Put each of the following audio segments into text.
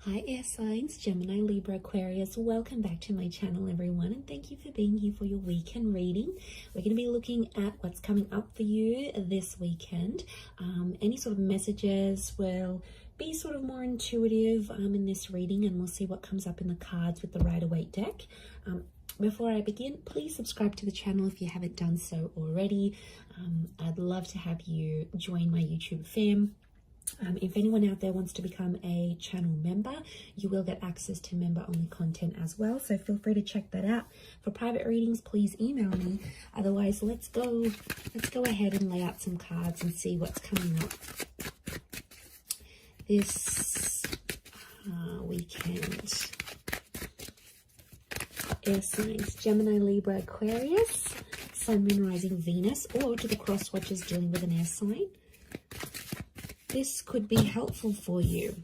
Hi air signs, Gemini, Libra, Aquarius. Welcome back to my channel, everyone, and thank you for being here for your weekend reading. We're going to be looking at what's coming up for you this weekend. Any sort of messages will be sort of more intuitive in this reading, and we'll see what comes up in the cards with the Rider-Waite deck. Before I begin, please subscribe to the channel if you haven't done so already. I'd love to have you join my YouTube fam. If anyone out there wants to become a channel member, you will get access to member-only content as well. So feel free to check that out. For private readings, please email me. Otherwise, let's go ahead and lay out some cards and see what's coming up this weekend. Air signs, Gemini, Libra, Aquarius, Sun, Moon, Rising, Venus, or to the cross watchers dealing with an air sign. This could be helpful for you.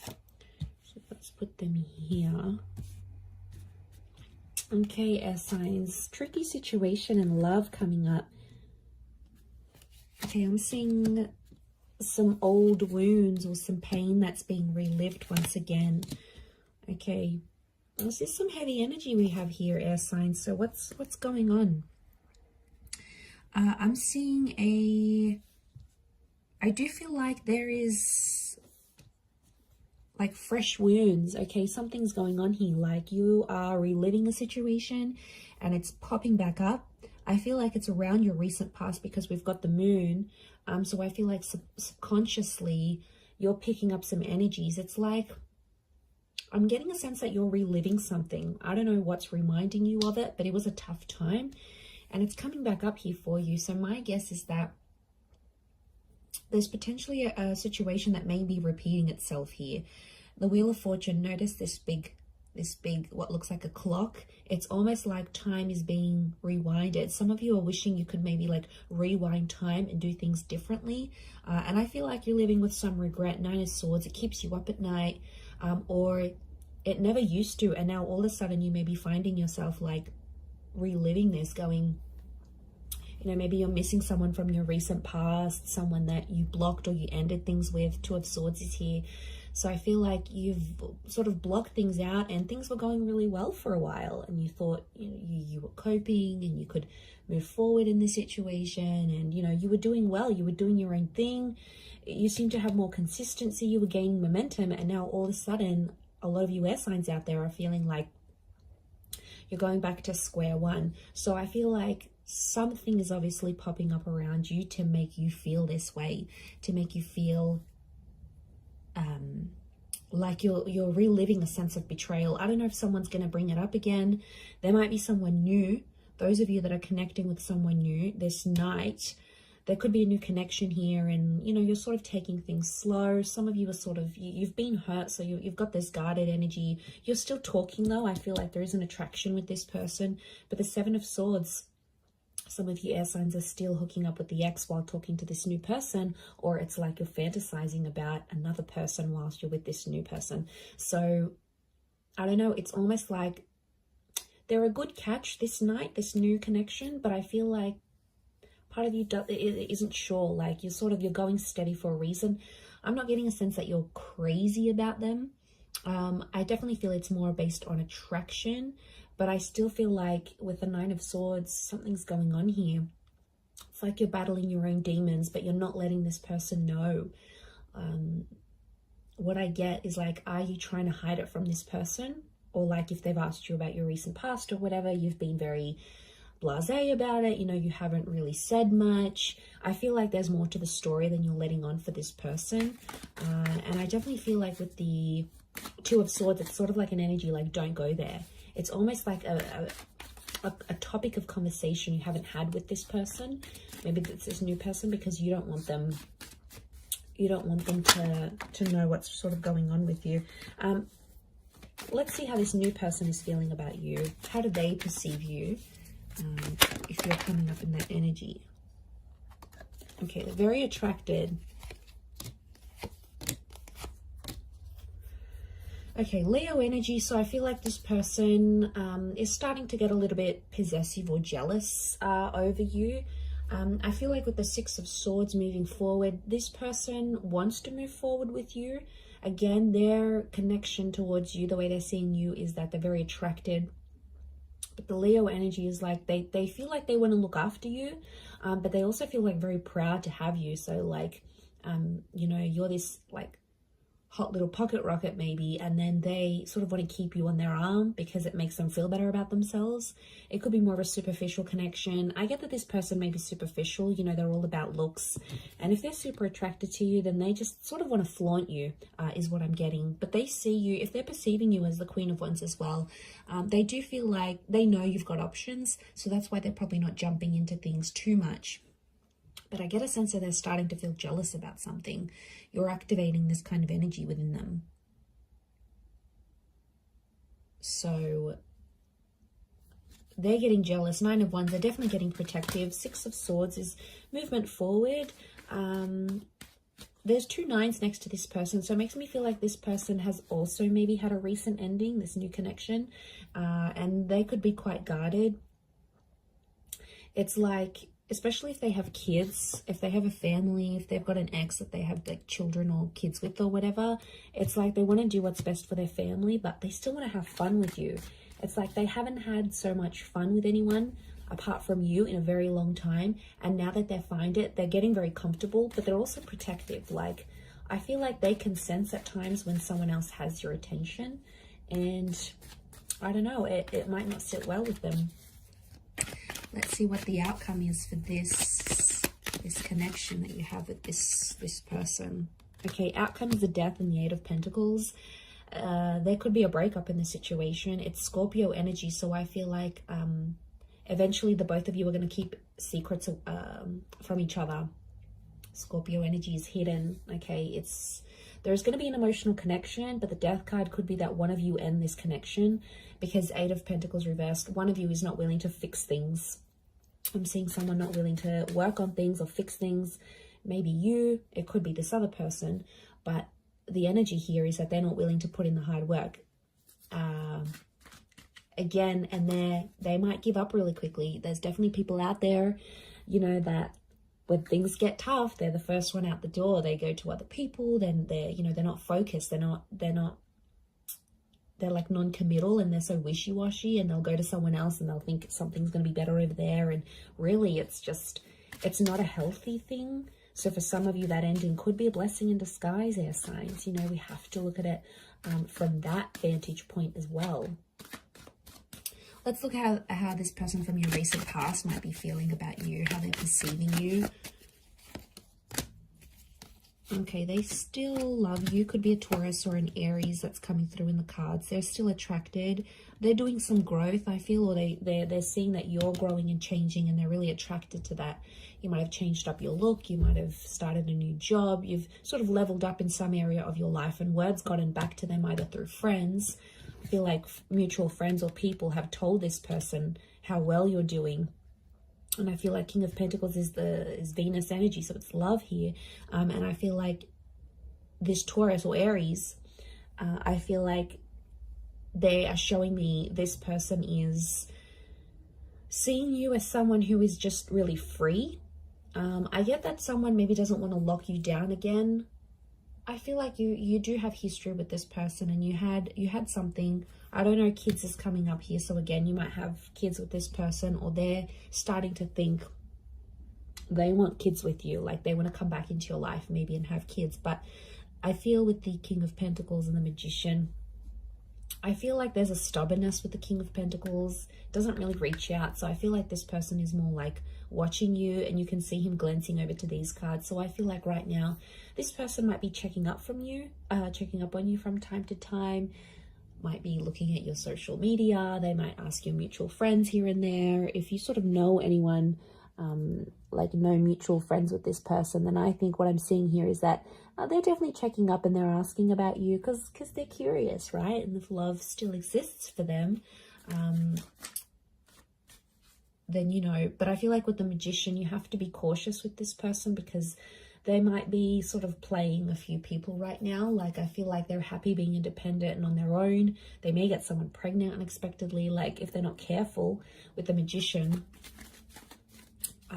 So let's put them here. Okay, air signs. Tricky situation in love coming up. Okay, I'm seeing some old wounds or some pain that's being relived once again. Okay. This is some heavy energy we have here, air signs. So what's going on? I'm seeing I do feel like there is like fresh wounds. Okay, something's going on here. Like you are reliving a situation and it's popping back up. I feel like it's around your recent past because we've got the moon. So I feel like subconsciously you're picking up some energies. It's like I'm getting a sense that you're reliving something. I don't know what's reminding you of it, but it was a tough time and it's coming back up here for you. So my guess is that there's potentially a situation that may be repeating itself here. The Wheel of Fortune, notice this big, what looks like a clock. It's almost like time is being rewinded. Some of you are wishing you could maybe like rewind time and do things differently. And I feel like you're living with some regret. Nine of Swords, it keeps you up at night. Or it never used to, and now all of a sudden you may be finding yourself like reliving this, going, you know, maybe you're missing someone from your recent past, someone that you blocked or you ended things with. Two of Swords is here. So I feel like you've sort of blocked things out and things were going really well for a while and you thought, you know, you were coping and you could move forward in this situation and, you know, you were doing well, you were doing your own thing. You seem to have more consistency, you were gaining momentum, and now all of a sudden, a lot of you air signs out there are feeling like you're going back to square one. So I feel like something is obviously popping up around you to make you feel this way, to make you feel like you're reliving a sense of betrayal. I don't know if someone's going to bring it up again. There might be someone new. Those of you that are connecting with someone new this night, there could be a new connection here and, you know, you're sort of taking things slow. Some of you are sort of, you've been hurt, so you've got this guarded energy. You're still talking though. I feel like there is an attraction with this person. But the Seven of Swords, some of you air signs are still hooking up with the ex while talking to this new person, or it's like you're fantasizing about another person whilst you're with this new person. So, I don't know, it's almost like they're a good catch this night, this new connection, but I feel like part of you isn't sure, like you're going steady for a reason. I'm not getting a sense that you're crazy about them. I definitely feel it's more based on attraction, but I still feel like with the Nine of Swords, something's going on here. It's like you're battling your own demons, but you're not letting this person know. What I get is like, are you trying to hide it from this person? Or like if they've asked you about your recent past or whatever, you've been very blasé about it, you know, you haven't really said much. I feel like there's more to the story than you're letting on for this person. And I definitely feel like with the Two of Swords, it's sort of like an energy like, don't go there. It's almost like a topic of conversation you haven't had with this person. Maybe it's this new person because you don't want them to know what's sort of going on with you. Let's see how this new person is feeling about you. How do they perceive you? If you're coming up in that energy. Okay, they're very attracted. Okay, Leo energy. So I feel like this person is starting to get a little bit possessive or jealous over you. I feel like with the Six of Swords moving forward, this person wants to move forward with you. Again, their connection towards you, the way they're seeing you, is that they're very attracted. But the Leo energy is like they feel like they want to look after you, but they also feel like very proud to have you. So like, you know, you're this like hot little pocket rocket maybe, and then they sort of want to keep you on their arm because it makes them feel better about themselves. It could be more of a superficial connection. I get that this person may be superficial, you know, they're all about looks, and if they're super attracted to you, then they just sort of want to flaunt you, is what I'm getting. But they see you, if they're perceiving you as the Queen of Wands as well, they do feel like they know you've got options, so that's why they're probably not jumping into things too much. But I get a sense that they're starting to feel jealous about something. You're activating this kind of energy within them. So they're getting jealous. Nine of Wands, they're definitely getting protective. Six of Swords is movement forward. There's two nines next to this person, so it makes me feel like this person has also maybe had a recent ending, this new connection, and they could be quite guarded. It's like, especially if they have kids, if they have a family, if they've got an ex that they have like children or kids with or whatever, it's like they want to do what's best for their family, but they still want to have fun with you. It's like they haven't had so much fun with anyone apart from you in a very long time, and now that they find it, they're getting very comfortable, but they're also protective. Like, I feel like they can sense at times when someone else has your attention, and I don't know, it might not sit well with them. Let's see what the outcome is for this connection that you have with this person. Okay, outcome is the Death and the Eight of Pentacles. There could be a breakup in the situation. It's Scorpio energy, so I feel like eventually the both of you are going to keep secrets from each other. Scorpio energy is hidden. Okay, there's going to be an emotional connection, but the Death card could be that one of you end this connection, because Eight of Pentacles reversed, one of you is not willing to fix things. I'm seeing someone not willing to work on things or fix things. Maybe you, it could be this other person, but the energy here is that they're not willing to put in the hard work. Again, and they might give up really quickly. There's definitely people out there, you know, that when things get tough, they're the first one out the door. They go to other people, then they're, you know, they're not focused. They're like non-committal, and they're so wishy-washy, and they'll go to someone else and they'll think something's going to be better over there. And really it's not a healthy thing. So for some of you, that ending could be a blessing in disguise, air signs. You know, we have to look at it from that vantage point as well. Let's look at how this person from your recent past might be feeling about you, how they're perceiving you. Okay, they still love you. Could be a Taurus or an Aries that's coming through in the cards. They're still attracted. They're doing some growth, I feel, or they're seeing that you're growing and changing, and they're really attracted to that. You might have changed up your look. You might have started a new job. You've sort of leveled up in some area of your life, and word's gotten back to them either through friends. I feel like mutual friends or people have told this person how well you're doing. And I feel like King of Pentacles is Venus energy, so it's love here. And I feel like this Taurus or Aries, I feel like they are showing me this person is seeing you as someone who is just really free. I get that someone maybe doesn't want to lock you down again. I feel like you do have history with this person, and you had something. I don't know, kids is coming up here, so again, you might have kids with this person, or they're starting to think they want kids with you, like they want to come back into your life maybe and have kids. But I feel with the King of Pentacles and the Magician, I feel like there's a stubbornness with the King of Pentacles. It doesn't really reach out, so I feel like this person is more like watching you, and you can see him glancing over to these cards. So I feel like right now this person might be checking up on you from time to time, might be looking at your social media. They might ask your mutual friends here and there. If you sort of know anyone, like no mutual friends with this person, then I think what I'm seeing here is that they're definitely checking up, and they're asking about you because they're curious, right? And if love still exists for them, then, you know, but I feel like with the Magician, you have to be cautious with this person because they might be sort of playing a few people right now. Like, I feel like they're happy being independent and on their own. They may get someone pregnant unexpectedly, like if they're not careful with the Magician.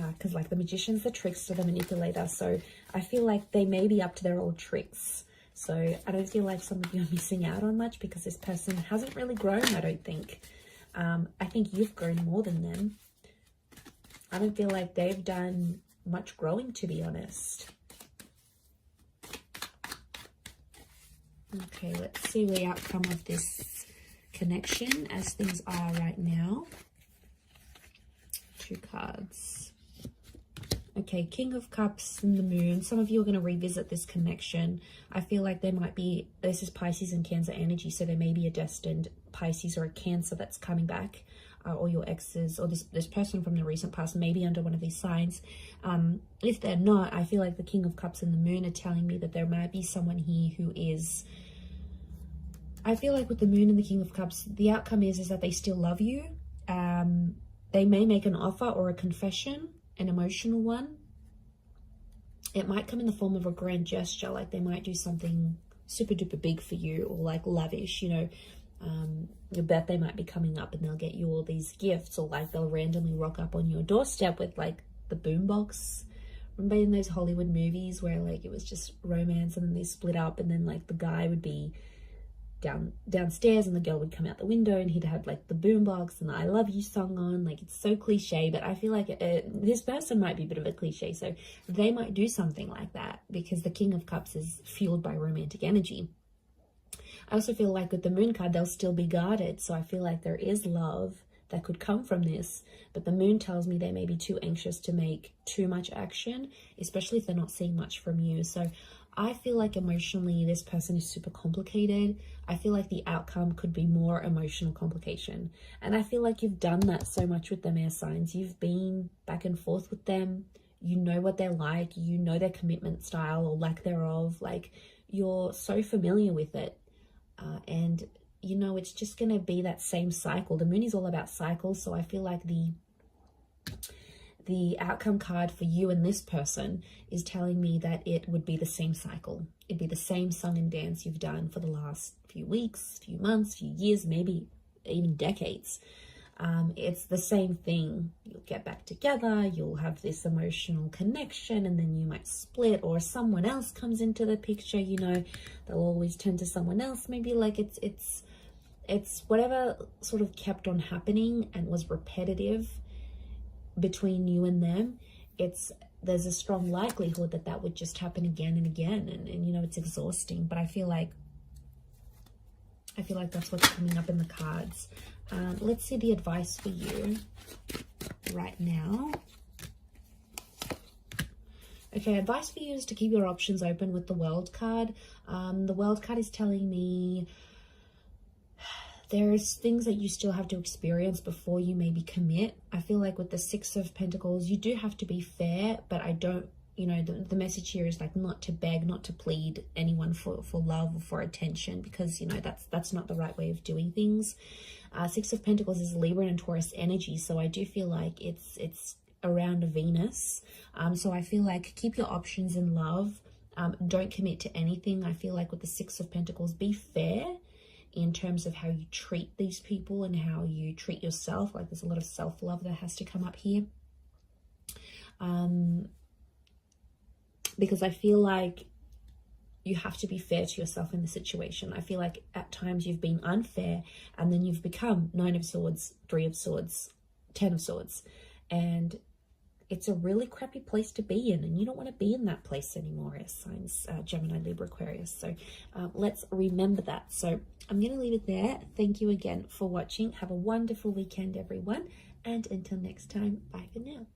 because like the magician's the trickster, the manipulator. So I feel like they may be up to their old tricks. So I don't feel like some of you are missing out on much because this person hasn't really grown, I don't think. I think you've grown more than them. I don't feel like they've done much growing, to be honest. Okay, let's see the outcome of this connection as things are right now. 2 cards. Okay, King of Cups and the Moon. Some of you are going to revisit this connection. I feel like there might be, this is Pisces and Cancer energy, so there may be a destined Pisces or a Cancer that's coming back, or your exes, or this person from the recent past may be under one of these signs. If they're not, I feel like the King of Cups and the Moon are telling me that there might be someone here who is, I feel like with the Moon and the King of Cups, the outcome is that they still love you. They may make an offer or a confession, an emotional one. It might come in the form of a grand gesture, like they might do something super duper big for you, or like lavish, you know. Your birthday might be coming up and they'll get you all these gifts, or like they'll randomly rock up on your doorstep with like the boombox. Remember in those Hollywood movies where like it was just romance and then they split up, and then like the guy would be downstairs and the girl would come out the window and he'd have like the boombox and the I love you song on. Like, it's so cliche, but I feel like this person might be a bit of a cliche, so they might do something like that because the King of Cups is fueled by romantic energy. I also feel like with the Moon card, they'll still be guarded, so I feel like there is love that could come from this, but the Moon tells me they may be too anxious to make too much action, especially if they're not seeing much from you. So I feel like emotionally this person is super complicated. I feel like the outcome could be more emotional complication, and I feel like you've done that so much with them air signs. You've been back and forth with them. You know what they're like, you know their commitment style or lack thereof. Like, you're so familiar with it, and you know it's just going to be that same cycle. The Moon is all about cycles, so I feel like the outcome card for you and this person is telling me that it would be the same cycle. It'd be the same song and dance you've done for the last few weeks, few months, few years, maybe even decades. It's the same thing. You'll get back together, you'll have this emotional connection, and then you might split, or someone else comes into the picture. You know, they'll always turn to someone else. Maybe like it's whatever sort of kept on happening and was repetitive between you and them. There's a strong likelihood that that would just happen again and again, and you know, it's exhausting. But I feel like that's what's coming up in the cards. Let's see the advice for you right now. Okay, advice for you is to keep your options open with the World card. The World card is telling me there's things that you still have to experience before you maybe commit. I feel like with the Six of Pentacles, you do have to be fair, but I don't, you know, the message here is like not to beg, not to plead anyone for love or for attention, because, you know, that's not the right way of doing things. Six of Pentacles is Libra and Taurus energy, so I do feel like it's around Venus. So I feel like keep your options in love. Don't commit to anything. I feel like with the Six of Pentacles, be fair in terms of how you treat these people and how you treat yourself. Like, there's a lot of self-love that has to come up here. Because I feel like you have to be fair to yourself in the situation. I feel like at times you've been unfair, and then you've become Nine of Swords, Three of Swords, Ten of Swords, and it's a really crappy place to be in, and you don't want to be in that place anymore, as signs Gemini, Libra, Aquarius. So let's remember that. So I'm going to leave it there. Thank you again for watching. Have a wonderful weekend, everyone, and until next time, bye for now.